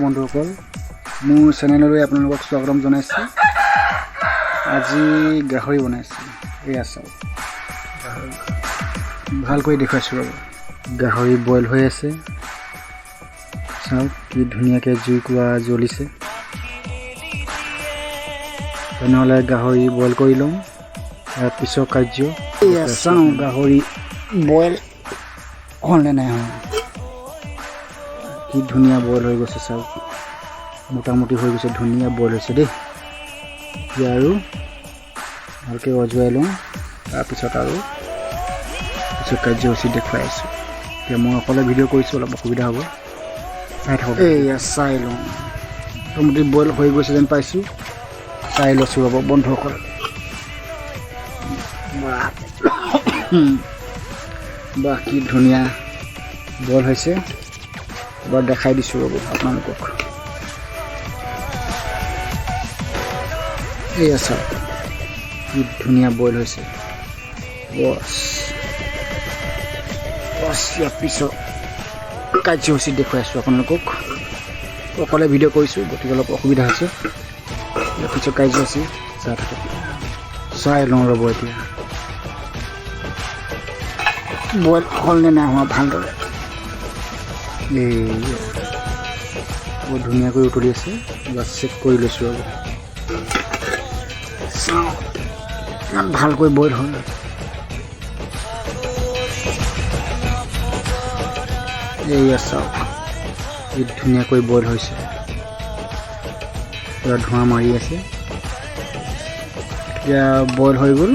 বন্ধুসকল মোৰ চেনেললৈ আপোনালোকক স্বাগতম জনাইছোঁ। আজি গাহৰি বনাইছোঁ। এয়া চাওক, ভালকৈ দেখুৱাইছোঁ ৰ'ব। গাহৰি বইল হৈ আছে, চাওক কি ধুনীয়াকৈ জুইকুৰা জ্বলিছে। তেনেহ'লে গাহৰি বইল কৰি লওঁ, তাৰ পিছৰ কাৰ্য। এয়া চাওঁ গাহৰি বইল হ'লনে নাই হোৱা। কি ধুনীয়া বইল হৈ গৈছে চাওক, মোটামুটি হৈ গৈছে, ধুনীয়া বইল হৈছে দেই। এতিয়া আৰু ভালকৈ অজুৱাই লওঁ, তাৰপিছত আৰু পিছত কাৰ্যসূচী দেখুৱাই আছোঁ। এতিয়া মই অকলে ভিডিঅ' কৰিছোঁ, অলপ অসুবিধা হ'ব, চাই থাকক। এয়া চাই লওঁ, মোটামুটি বইল হৈ গৈছে যেন পাইছোঁ। চাই লৈছোঁ ৰ'ব বন্ধুসকল। বাহ কি ধুনীয়া বইল হৈছে। এবাৰ দেখাই দিছোঁ ৰ'ব আপোনালোকক। এয়া চাওক কি ধুনীয়া বইল হৈছে। বছ ইয়াৰ পিছত কাৰ্যসূচী দেখুৱাইছোঁ আপোনালোকক। অকলে ভিডিঅ' কৰিছোঁ, গতিকে অলপ অসুবিধা হৈছে। ইয়াৰ পিছত কাৰ্যসূচী চাই থাকক, চাই লওঁ ৰ'ব। এতিয়া বইল হ'লনে নাই হোৱা ভালদৰে। বহুত ধুনীয়াকৈ উতলি আছে, বাছ চেক কৰি লৈছোঁ আৰু চাওঁ ইমান ভালকৈ বইল হ'ল। এয়া চাওক কি ধুনীয়াকৈ বইল হৈছে, পূৰা ধোঁৱা মাৰি আছে। এতিয়া বইল হৈ গ'ল,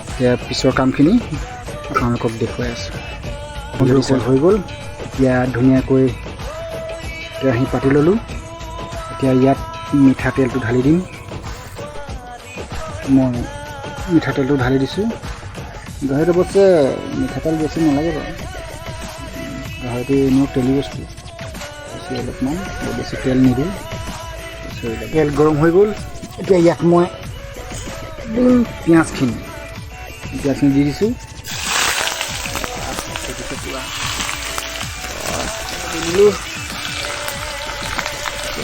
এতিয়া পিছৰ কামখিনি আপোনালোকক দেখুৱাই আছোঁ। বইল হৈ গ'ল, এতিয়া ধুনীয়াকৈ কেৰাহী পাতি ল'লোঁ। এতিয়া ইয়াত মিঠাতেলটো ঢালি দিম। মই মিঠাতেলটো ঢালি দিছোঁ। গাহৰিত অৱশ্যে মিঠাতেল বেছি নালাগে বাৰু, গাহৰিটো এনেও তেলি বস্তু, বেছি অলপমান বেছি তেল নিদিওঁ। তেল গৰম হৈ গ'ল, এতিয়া ইয়াত মই দিম পিঁয়াজখিনি দি দিছোঁ।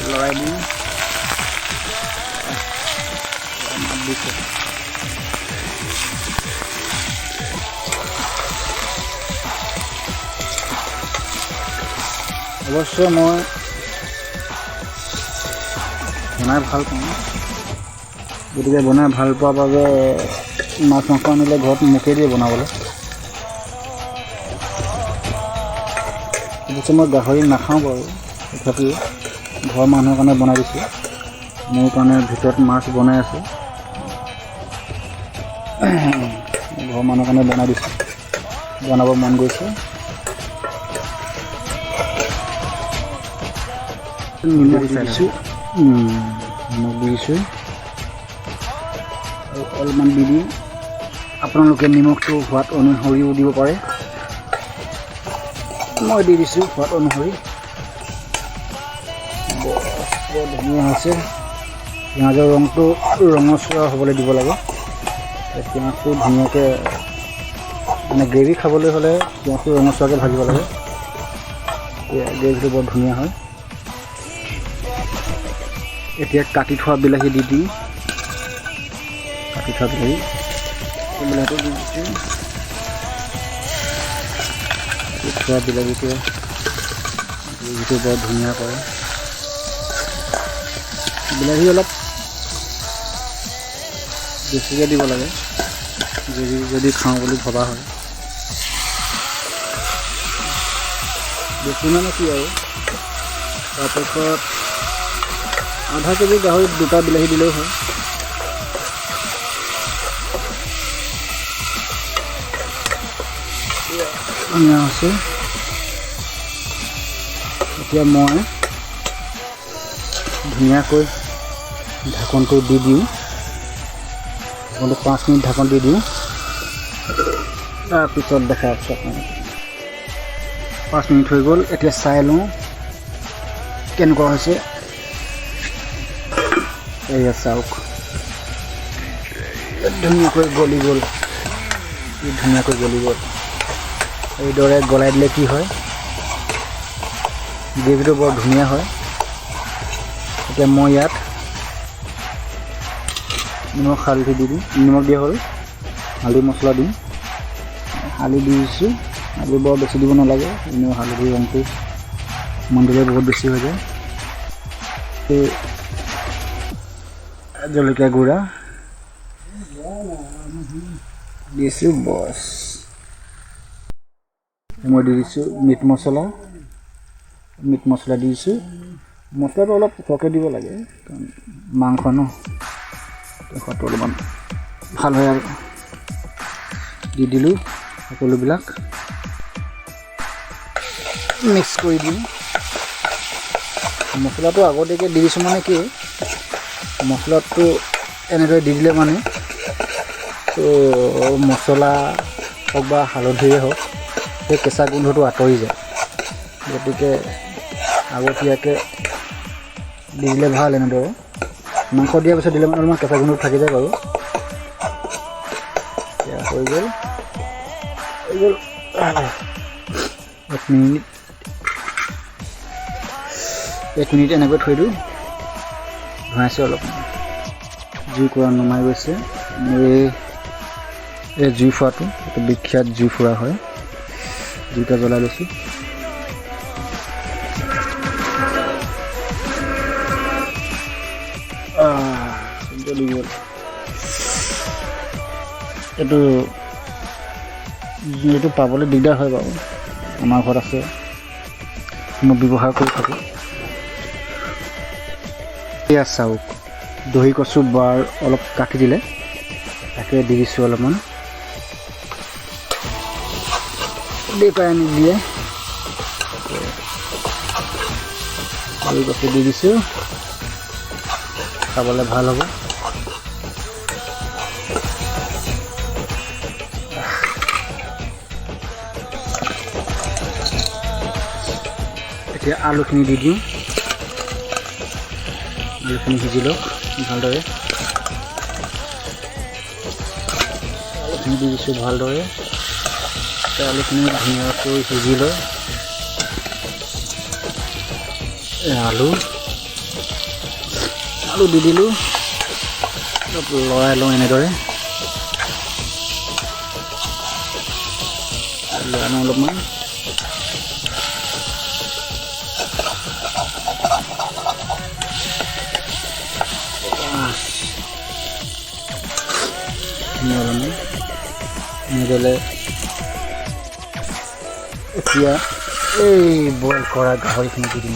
লৰাই দিওঁ, অৱশ্য মই বনাই ভাল পাওঁ, গতিকে বনাই ভাল পোৱাৰ বাবে মাছ মাংস আনিলে ঘৰত মোকে দিয়ে বনাবলৈ। অৱশ্যে মই গাহৰি নাখাওঁ বাৰু, তথাপিও ঘৰৰ মানুহৰ কাৰণে বনাই দিছোঁ। মোৰ কাৰণে ভিতৰত মাছ বনাই আছোঁ, ঘৰৰ মানুহৰ কাৰণে বনাই দিছোঁ, বনাব মন গৈছে। নিমখ দি দিছোঁ, আৰু অলপমান দি দিওঁ। আপোনালোকে নিমখটো সোৱাদ অনুসৰিও দিব পাৰে, মই দি দিছোঁ সোৱাদ অনুসৰি। বৰ ধুনীয়া হৈছে। পিঁয়াজৰ ৰংটো ৰঙচুৱা হ'বলৈ দিব লাগে। পিঁয়াজটো ধুনীয়াকৈ মানে গ্ৰেভি খাবলৈ হ'লে পিঁয়াজটো ৰঙচুৱাকৈ ভাজিব লাগে, গ্ৰেভিটো বৰ ধুনীয়া হয়। এতিয়া কাটি থোৱা বিলাহী দি দিওঁ, কাটি থোৱা বিলাহীটো দি দিছোঁ। কাটি থোৱা বিলাহীটোৱে গ্ৰেভিটো বৰ ধুনীয়া কৰে। বিলাহী অলপ বেছিকৈ দিব লাগে যদি খাওঁ বুলি ভবা হয়। বেছি মানে কি আৰু, তাৰপাছত আধা কেজি গাহৰিত 2টা বিলাহী দিলেও হয়। ধুনীয়া হৈছে। এতিয়া মই ধুনীয়াকৈ ঢাকনটো দি দিওঁ, 5 মিনিট ঢাকন দি দিওঁ, তাৰপিছত দেখাই আছোঁ আপোনালোকক। 5 মিনিট হৈ গ'ল, এতিয়া চাই লওঁ কেনেকুৱা হৈছে। এয়া চাওক ধুনীয়াকৈ গলি গ'ল, ধুনীয়াকৈ গলি গ'ল। এইদৰে গলাই দিলে কি হয়, গ্ৰেভিটো বৰ ধুনীয়া হয়। এতিয়া মই ইয়াত নিমখ হালধি দি দিম, নিমখ দিয়া হ'ল, হালধি মছলা দিম, হালধি দি দিছোঁ। হালধি বৰ বেছি দিব নালাগে, এনেও হালধি ৰংটো মন দিলে বহুত বেছি হৈ যায়। জলকীয়া গুড়া দিছোঁ, বছ। মই দি দিছোঁ মিট মছলা দি দিছোঁ। মছলাটো অলপ সৰহকৈ দিব লাগে, কাৰণ মাংস ন, সোৱাদটো অলপমান ভাল হয় আৰু। দি দিলোঁ সকলোবিলাক, মিক্স কৰি দিওঁ। মছলাটো আগতীয়াকৈ দি দিছোঁ মানে কি, মছলাটো এনেদৰে দি দিলে মানে তো মছলা হওক বা হালধিয়ে হওক, সেই কেঁচা গোন্ধটো আঁতৰি যায়। গতিকে আগতীয়াকৈ দি দিলে ভাল। এনেদৰে মাংস দিয়াৰ পিছত দিলে মানে অলপমান কেঁচা গোন্ধটো থাকি যায় বাৰু। এতিয়া হৈ গ'ল 1 মিনিট এনেকৈ থৈ দিওঁ। ধুৱাইছোঁ অলপ, জুই কুৰা নমাই গৈছে। এই জুই ফুৰাটো এইটো বিখ্যাত জুই ফুৰা হয়। জুইটা জ্বলাই লৈছোঁ। এইটো পাবলৈ দিগদাৰ হয় বাৰু, আমাৰ ঘৰত আছে, মই ব্যৱহাৰ কৰি থাকোঁ। এয়া চাওক, দহি কচু বাৰ অলপ কাটি দিলে, তাকে দি দিছোঁ অলপমান। দেউতাই আনি দিয়ে, দহি কচু দি দিছোঁ, খাবলৈ ভাল হ'ব। এতিয়া আলুখিনি দি দিওঁ। আলুখিনি সিজি লওক ভালদৰে। আলুখিনি দি দিছোঁ ভালদৰে। আলুখিনি ধুনীয়াকৈ সিজি লয়। আলু দি দিলোঁ, অলপ লৰাই লওঁ এনেদৰে। লৰাই লওঁ অলপমান। এনেদৰে এতিয়া এই বইল কৰা গাহৰিখিনি দি দিম।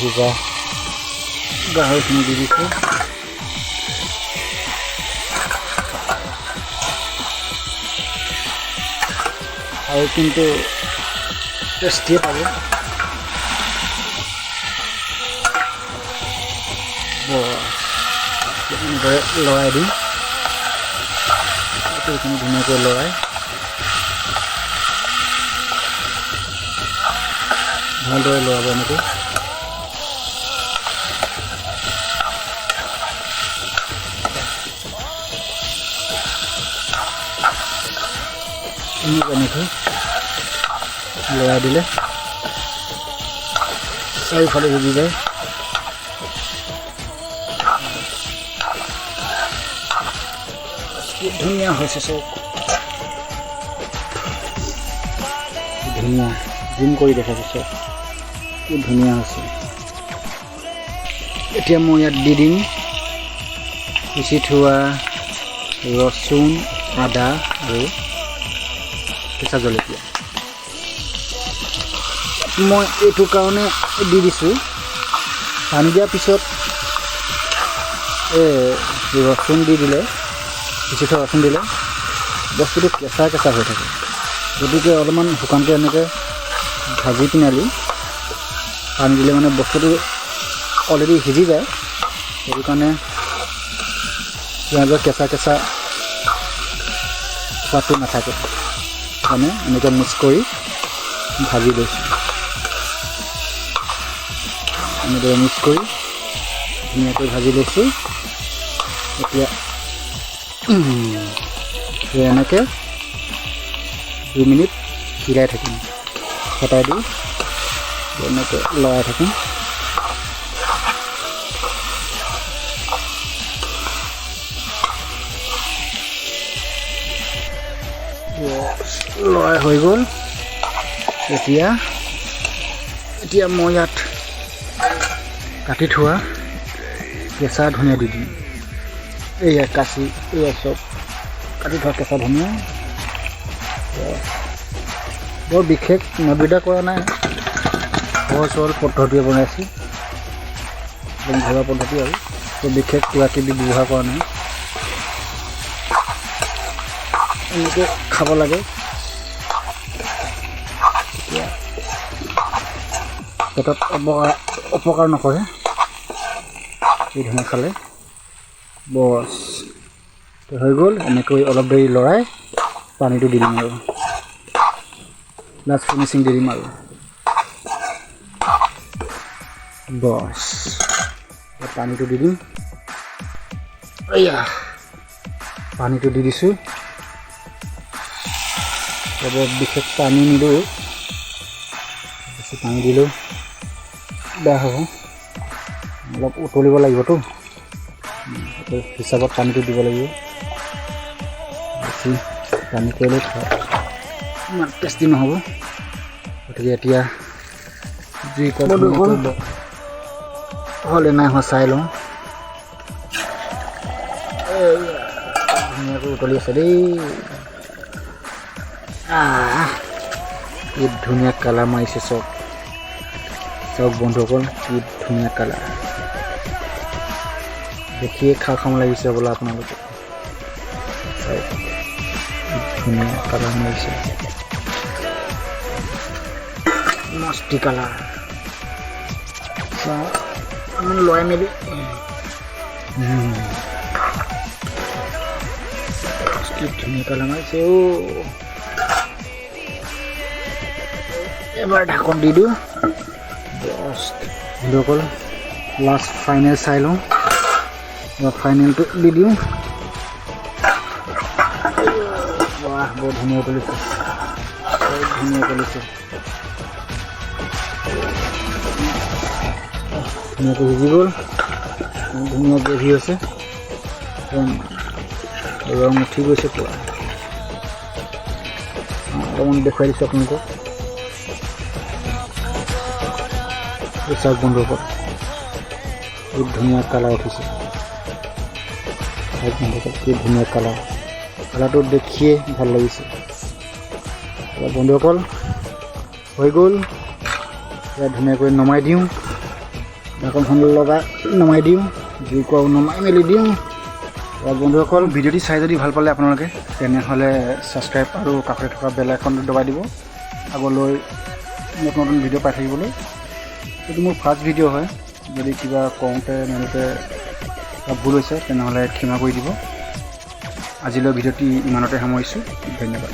সিজা গাহৰিখিনি দি দিছোঁ। আৰু কিন্তু টেষ্টিয়ে পাব। এনেদৰে লৰাই দিম। এইখিনি ধুনীয়াকৈ লৰাই ভালদৰে লৰাব এনেকৈ। এনেকৈ লৰাই দিলে চাৰিওফালে সিজি যায়। ধুনীয়া হৈছে চব, ধুনীয়া জুম কৰি দেখাইছে চব, কি ধুনীয়া হৈছে। এতিয়া মই ইয়াত দি দিম পিচি থোৱা ৰচুন, আদা আৰু কেঁচা জলকীয়া। মই এইটো কাৰণে দি দিছোঁ, পানী দিয়াৰ পিছত ৰচুন দি দিলে, পিচি থোৱা ৰচুন দিলে বস্তুটো কেঁচা কেঁচা হৈ থাকে। গতিকে অলপমান শুকানকৈ এনেকৈ ভাজি পিনালি পানী দিলে মানে বস্তুটো অলৰেডি সিজি যায়। সেইটো কাৰণে পিঁয়াজৰ কেঁচা কেঁচা সোৱাদটো নাথাকে। মানে এনেকৈ মিক্স কৰি ভাজি লৈছোঁ। এনেদৰে মিক্স কৰি ধুনীয়াকৈ ভাজি লৈছোঁ। এতিয়া এনেকৈ 2 মিনিট হিলাই থাকিম, ফটাই দি এনেকৈ লৰাই থাকিম। লৰাই হৈ গ'ল। এতিয়া মই ইয়াত কাটি থোৱা কেঁচা ধনিয়া দি দিম। এয়া কাচি, এয়া চব কাটি থোৱা কেঁচা ধনিয়া। বৰ বিশেষ নবিদা কৰা নাই, সহজ সৰল পদ্ধতিৰে বনাইছোঁ, একদম ঘৰুৱা পদ্ধতি আৰু বৰ বিশেষ কিবা কিবি ব্যৱহাৰ কৰা নাই। এনেকৈ খাব লাগে। এতিয়া পেটত অপকাৰ নকৰে এই ধৰণে খালে। বছ হৈ গ'ল। এনেকৈ অলপ দেৰি লৰাই পানীটো দি দিম আৰু লাষ্ট ফিনিচিং দি দিম আৰু বছ পানীটো দি দিম। এয়া পানীটো দি দিছোঁ। বৰ বিশেষ পানী নিদিওঁ, বেছি পানী দিলেও বেয়া হ'ব, অলপ উতলিব লাগিবতো, হিচাপত পানীটো দিব লাগিব। বেছি পানী কৰিলে ইমান টেষ্টি নহ'ব। গতিকে এতিয়া হ'লে নাই হোৱা চাই লওঁ। ধুনীয়াকৈ উতলি আছে দেই। কি ধুনীয়া কালাৰ মাৰিছে চব বন্ধুসকল, কি ধুনীয়া কালাৰ দেখিয়ে খাওঁ লাগিছে বোলা আপোনালোকে। ধুনীয়া কালাৰ মাৰিছে, মস্তি কালাৰ। লৰাই মেলি কি ধুনীয়া কালাৰ মাৰিছে। এবাৰ ঢাকন দি দিওঁ। বন্ধুসকল লাষ্ট ফাইনেল চাই লওঁ, ফাইনেলটো দি দিওঁ। বাহ, বৰ ধুনীয়া উতলিছে, ধুনীয়াকৈ সিজি গ'ল। ধুনীয়া গ্ৰেভি হৈছে, ৰং উঠি গৈছে পুৰা। অলপমান দেখুৱাই দিছোঁ আপোনালোকক। চাওক বন্ধুসকল, বহুত ধুনীয়া কালাৰ উঠিছে। কি ধুনীয়া কালাৰটো দেখিয়ে ভাল লাগিছে। বন্ধুসকল হৈ গ'ল। এতিয়া ধুনীয়াকৈ নমাই দিওঁ, ঢাকনখন লগাই নমাই দিওঁ, জুইকুৰা নমাই মেলি দিওঁ। বন্ধুসকল ভিডিঅ'টি চাই যদি ভাল পালে আপোনালোকে, তেনেহ'লে ছাবস্ক্ৰাইব আৰু কাষতে থকা বেল আইকনটো দবাই দিব, আগলৈ নতুন ভিডিঅ' পাই থাকিবলৈ। এইটো মোৰ ফাৰ্ষ্ট ভিডিঅ' হয়, যদি কিবা কওঁতে মেলোতে ভুল হৈছে তেনেহ'লে ক্ষমা কৰি দিব। আজিলৈ ভিডিঅ'টি ইমানতে সামৰিছোঁ। ধন্যবাদ।